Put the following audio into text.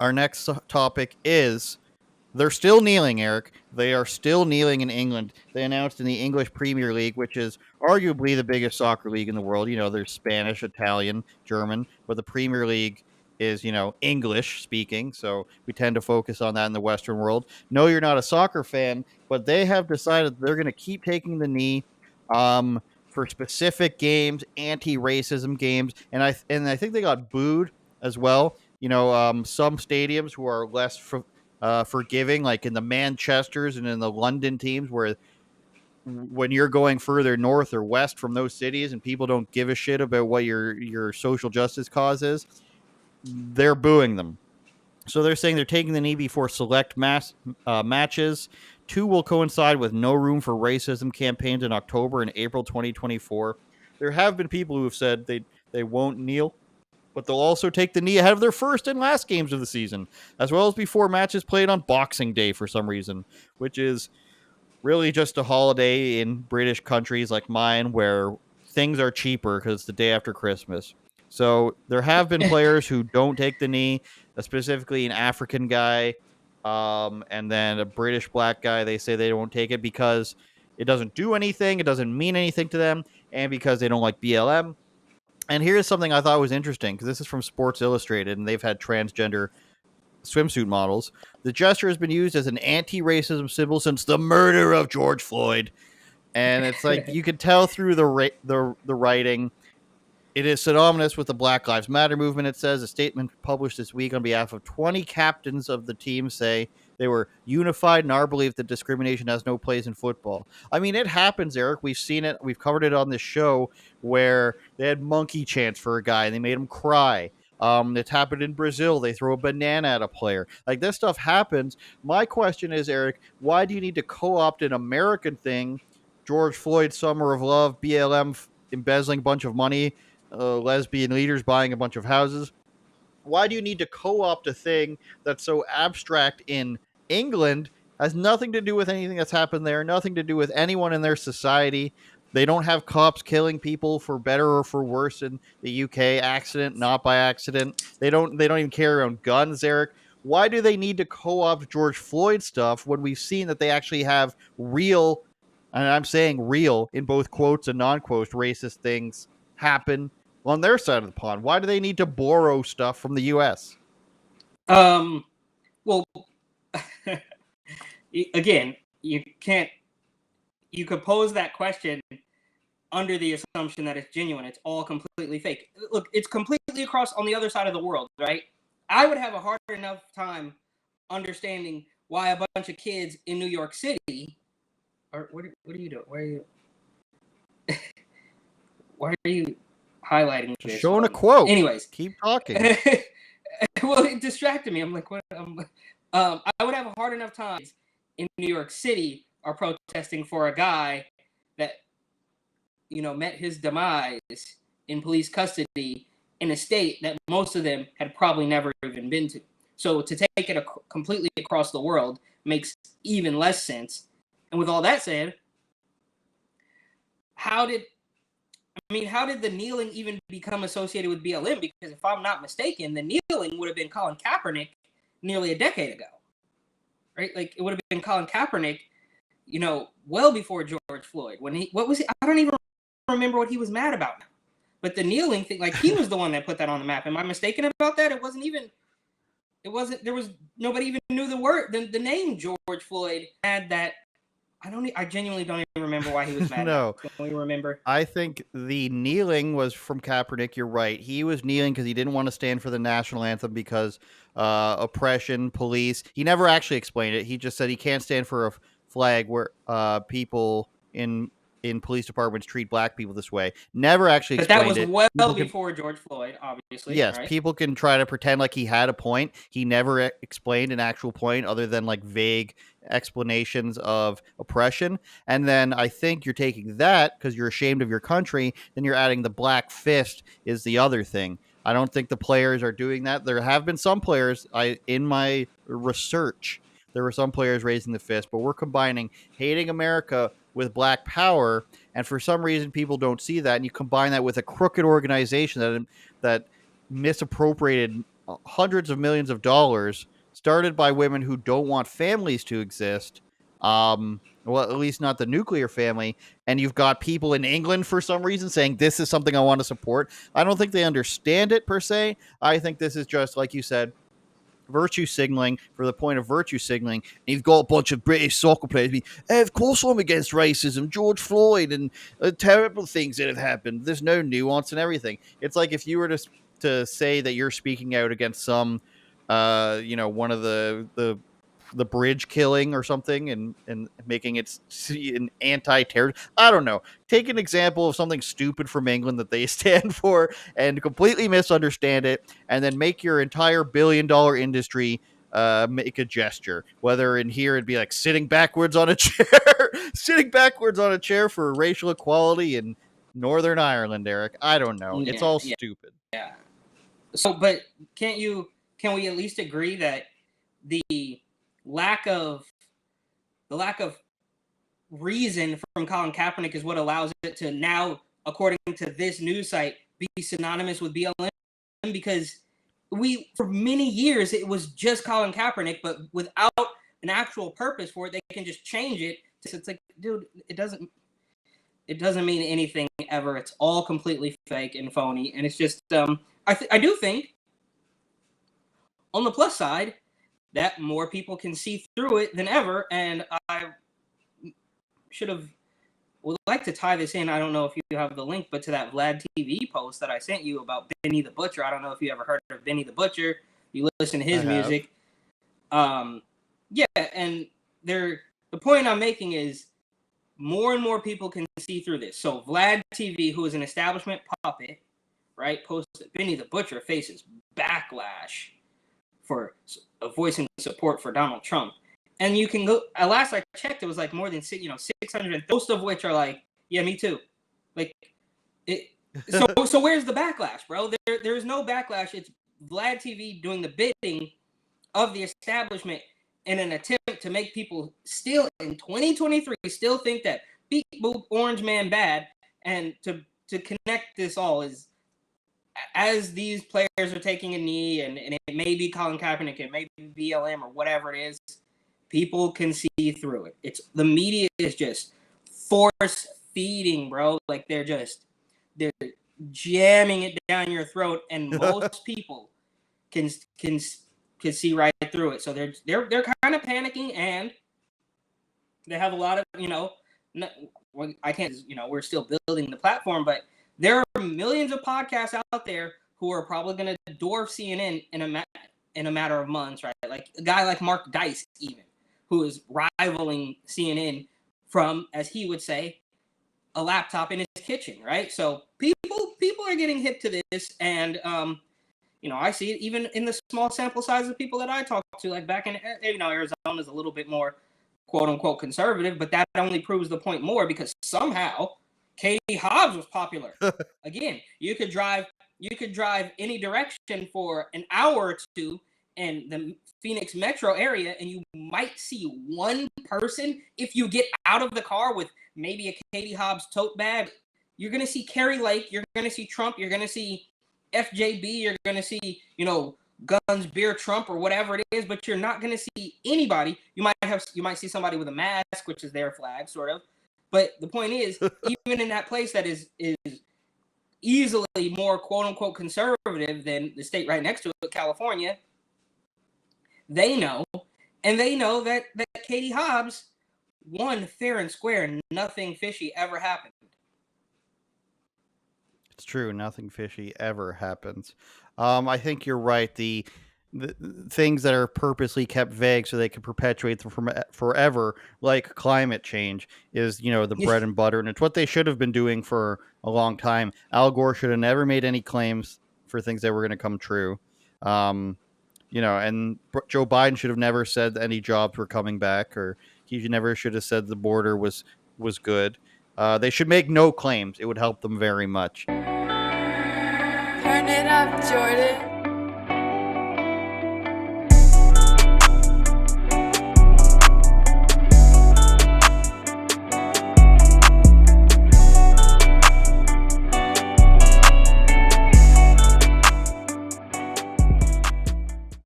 Our next topic is they're still kneeling, Eric. They are still kneeling in England. They announced in the English Premier League, which is arguably the biggest soccer league in the world. There's Spanish, Italian, German, but the Premier League is, English speaking. So we tend to focus on that in the Western world. No, you're not a soccer fan, but they have decided they're going to keep taking the knee for specific games, anti-racism games, and I think they got booed as well. Some stadiums who are less forgiving, like in the Manchesters and in the London teams, where when you're going further north or west from those cities and people don't give a shit about what your social justice cause is, they're booing them. So they're saying they're taking the knee before select matches. Two will coincide with no room for racism campaigns in October and April 2024. There have been people who have said they won't kneel, but they'll also take the knee ahead of their first and last games of the season, as well as before matches played on Boxing Day for some reason, which is really just a holiday in British countries like mine where things are cheaper because it's the day after Christmas. So there have been players who don't take the knee, specifically an African guy, and then a British black guy. They say they don't take it because it doesn't do anything, it doesn't mean anything to them, and because they don't like BLM. And here's something I thought was interesting because this is from Sports Illustrated, and they've had transgender swimsuit models. The gesture has been used as an anti-racism symbol since the murder of George Floyd, and it's like you could tell through the writing. It is synonymous with the Black Lives Matter movement, it says. A statement published this week on behalf of 20 captains of the team say they were unified in our belief that discrimination has no place in football. I mean, it happens, Eric. We've seen it. We've covered it on this show where they had monkey chants for a guy and they made him cry. It's happened in Brazil. They throw a banana at a player. Like, this stuff happens. My question is, Eric, why do you need to co-opt an American thing? George Floyd, Summer of Love, BLM embezzling a bunch of money, lesbian leaders buying a bunch of houses. Why do you need to co-opt a thing that's so abstract in England, has nothing to do with anything that's happened there, nothing to do with anyone in their society? They don't have cops killing people for better or for worse in the UK, accident, not by accident. They don't even carry around guns, Eric. Why do they need to co-opt George Floyd stuff when we've seen that they actually have real, and I'm saying real in both quotes and non-quotes, racist things happen on their side of the pond? Why do they need to borrow stuff from the U.S.? Well, again, you could pose that question under the assumption that it's genuine. It's all completely fake. Look, it's completely across on the other side of the world, right? I would have a hard enough time understanding why a bunch of kids in New York City, or what are you doing? Why are you highlighting this? Showing a quote. Anyways, keep talking. Well, it distracted me. I'm like, what? I would have a hard enough time in New York City are protesting for a guy that, met his demise in police custody in a state that most of them had probably never even been to. So to take it completely across the world makes even less sense. And with all that said, how did the kneeling even become associated with BLM? Because if I'm not mistaken, the kneeling would have been Colin Kaepernick nearly a decade ago, right? Like, it would have been Colin Kaepernick, well before George Floyd. I don't even remember what he was mad about now. But the kneeling thing, like, he was the one that put that on the map. Am I mistaken about that? There was nobody even knew the name George Floyd had that. I genuinely don't even remember why he was mad. No. Don't you remember? I think the kneeling was from Kaepernick. You're right. He was kneeling because he didn't want to stand for the national anthem because oppression, police. He never actually explained it. He just said he can't stand for a flag where people in police departments treat black people this way. Never actually explained it. But that was well before George Floyd, obviously. Yes, right? People can try to pretend like he had a point. He never explained an actual point other than like vague explanations of oppression. And then I think you're taking that because you're ashamed of your country. Then you're adding the black fist is the other thing. I don't think the players are doing that. There have been some players. In my research, there were some players raising the fist, but we're combining hating America with black power, and for some reason people don't see that, and you combine that with a crooked organization that misappropriated hundreds of millions of dollars, started by women who don't want families to exist. Well, at least not the nuclear family. And you've got people in England for some reason saying this is something I want to support. I don't think they understand it per se. I think this is just, like you said, virtue signaling for the point of virtue signaling. And you've got a bunch of British soccer players being, hey, of course I'm against racism, George Floyd, and terrible things that have happened. There's no nuance and everything. It's like if you were to say that you're speaking out against some, one of the bridge killing or something, and making it an anti-terror. I don't know. Take an example of something stupid from England that they stand for and completely misunderstand it, and then make your entire billion-dollar industry make a gesture. Whether in here it'd be like sitting backwards on a chair, sitting backwards on a chair for racial equality in Northern Ireland, Eric. I don't know. It's Yeah, all yeah, stupid. yeah. So, but can we at least agree that the lack of the lack of reason from Colin Kaepernick is what allows it to now, according to this news site, be synonymous with BLM? Because for many years it was just Colin Kaepernick, but without an actual purpose for it, they can just change it. It's like, dude, it doesn't mean anything ever. It's all completely fake and phony, and it's just I do think on the plus side that more people can see through it than ever, and I would like to tie this in. I don't know if you have the link, but to that Vlad TV post that I sent you about Benny the Butcher. I don't know if you ever heard of Benny the Butcher. You listen to his music. Yeah, and the point I'm making is more and more people can see through this. So Vlad TV, who is an establishment puppet, right, posted Benny the Butcher faces backlash for voicing support for Donald Trump. And you can go, at last I checked, it was like more than 600, most of which are like, yeah, me too. Like, so where's the backlash, bro? There's no backlash. It's Vlad TV doing the bidding of the establishment in an attempt to make people still in 2023 still think that beep boop orange man bad, and to connect this all is as these players are taking a knee, and it may be Colin Kaepernick, it may be BLM or whatever it is, people can see through it. It's the media is just force feeding, bro. Like they're jamming it down your throat, and most people can see right through it. So they're kind of panicking, and they have a lot of I can't we're still building the platform, but there are millions of podcasts out there who are probably going to dwarf CNN in a matter of months, right? Like a guy like Mark Dice, even, who is rivaling CNN from, as he would say, a laptop in his kitchen, right? So people are getting hip to this, and I see it even in the small sample size of people that I talk to. Like back in Arizona is a little bit more quote unquote conservative, but that only proves the point more because somehow Katie Hobbs was popular. Again, you could drive any direction for an hour or two in the Phoenix metro area, and you might see one person. If you get out of the car with maybe a Katie Hobbs tote bag, you're going to see Carrie Lake, you're going to see Trump, you're going to see FJB, you're going to see, Guns, Beer, Trump, or whatever it is, but you're not going to see anybody. You might see somebody with a mask, which is their flag, sort of. But the point is, even in that place that is easily more quote unquote conservative than the state right next to it, California, they know that Katie Hobbs won fair and square. Nothing fishy ever happened. It's true. Nothing fishy ever happens. I think you're right. The things that are purposely kept vague so they can perpetuate them forever, like climate change, is the bread and butter, and it's what they should have been doing for a long time. Al Gore should have never made any claims for things that were going to come true. And Joe Biden should have never said any jobs were coming back, or he never should have said the border was good. They should make no claims. It would help them very much. Turn it up, Jordan.